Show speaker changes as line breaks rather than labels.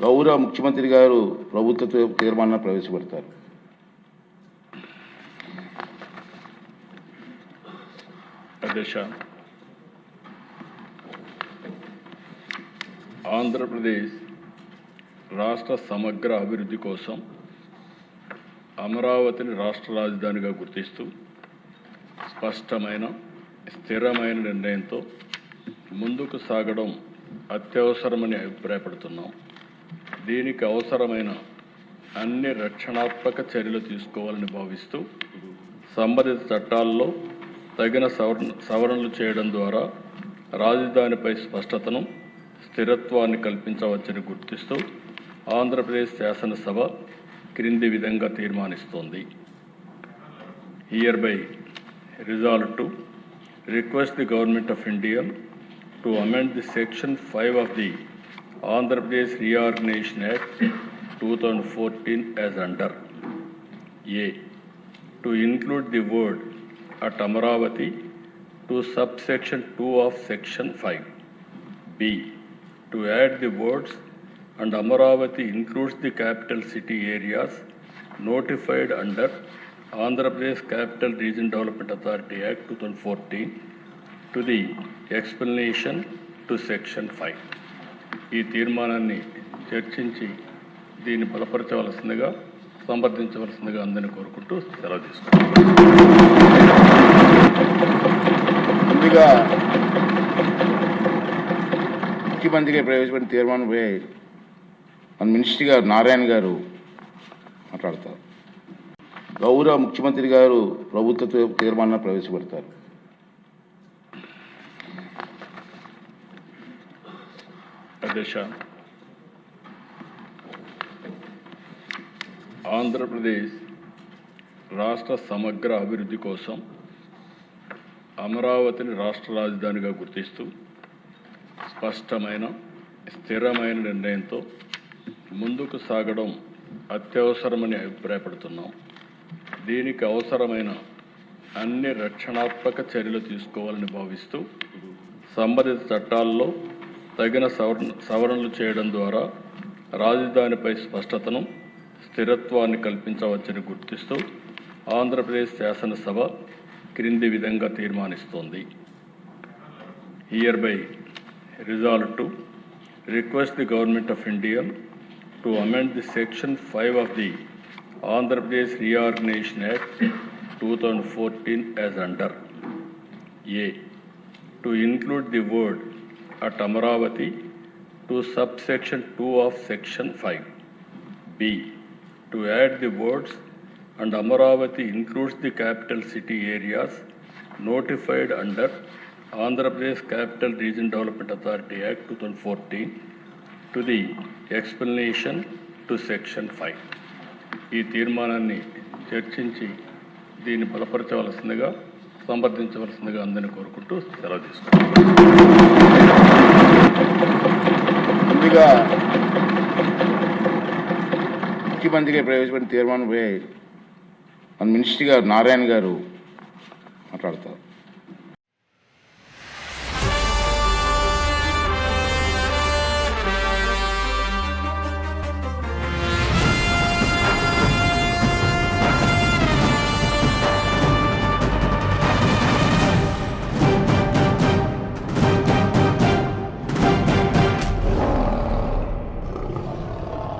గౌరవ ముఖ్యమంత్రి గారు ప్రభుత్వ తీర్మానాన్ని ప్రవేశపెడతారు.
అధ్యక్ష, ఆంధ్రప్రదేశ్ రాష్ట్ర సమగ్ర అభివృద్ధి కోసం అమరావతిని రాష్ట్ర రాజధానిగా గుర్తిస్తూ స్పష్టమైన స్థిరమైన నిర్ణయంతో ముందుకు సాగడం అత్యవసరమని అభిప్రాయపడుతున్నాం. దీనికి అవసరమైన అన్ని రక్షణాత్మక చర్యలు తీసుకోవాలని భావిస్తూ సంబంధిత చట్టాల్లో తగిన సవరణలు చేయడం ద్వారా రాజధానిపై స్పష్టతను, స్థిరత్వాన్ని కల్పించవచ్చని గుర్తిస్తూ ఆంధ్రప్రదేశ్ శాసనసభ క్రింది విధంగా తీర్మానిస్తోంది. Hereby resolved to request the Government of India to amend the Section 5 of the Andhra Pradesh Reorganization Act 2014 as under: A. To include the word at Amaravati to subsection 2 of Section 5. B. To add the words and Amaravati includes the capital city areas notified under Andhra Pradesh Capital Region Development Authority Act 2014 to the explanation to Section 5. ఈ తీర్మానాన్ని చర్చించి దీన్ని బలపరచవలసిందిగా, సంప్రదించవలసిందిగా అందరినీ కోరుకుంటూ సెలవు తీసుకుంటాం.
ముందుగా ముఖ్యమంత్రిగా ప్రవేశపెట్టిన తీర్మానంపై మన మినిస్టర్ గారు నారాయణ గారు మాట్లాడతారు. గౌరవ ముఖ్యమంత్రి గారు ప్రభుత్వ తీర్మానాన్ని ప్రవేశపెడతారు.
అధ్యక్ష, ఆంధ్రప్రదేశ్ రాష్ట్ర సమగ్ర అభివృద్ధి కోసం అమరావతిని రాష్ట్ర రాజధానిగా గుర్తిస్తూ స్పష్టమైన స్థిరమైన నిర్ణయంతో ముందుకు సాగడం అత్యవసరమని అభిప్రాయపడుతున్నాం. దీనికి అవసరమైన అన్ని రక్షణాత్మక చర్యలు తీసుకోవాలని భావిస్తూ సంబంధిత చట్టాల్లో తగిన సవరణలు చేయడం ద్వారా రాజధానిపై స్పష్టతను, స్థిరత్వాన్ని కల్పించవచ్చని గుర్తిస్తూ ఆంధ్రప్రదేశ్ శాసనసభ క్రింది విధంగా తీర్మానిస్తోంది. Hereby resolved to request the Government of India to amend the Section 5 of the Andhra Pradesh Reorganization Act 2014 as under: A. To include the word at Amaravati to subsection 2 of Section 5. B. To add the words and Amaravati includes the capital city areas notified under Andhra Pradesh Capital Region Development Authority Act 2014 to the explanation to Section 5. ఈ తీర్మానాన్ని చర్చించి దీన్ని బలపరచవలసిందిగా, సంప్రదించవలసిందిగా అందరినీ కోరుకుంటూ సెలవు తీసుకుంటాం.
ముందుగా ముఖ్యమంత్రిగా ప్రవేశపెట్టిన తీర్మానంపై మన మినిస్టర్ గారు నారాయణ గారు మాట్లాడతారు.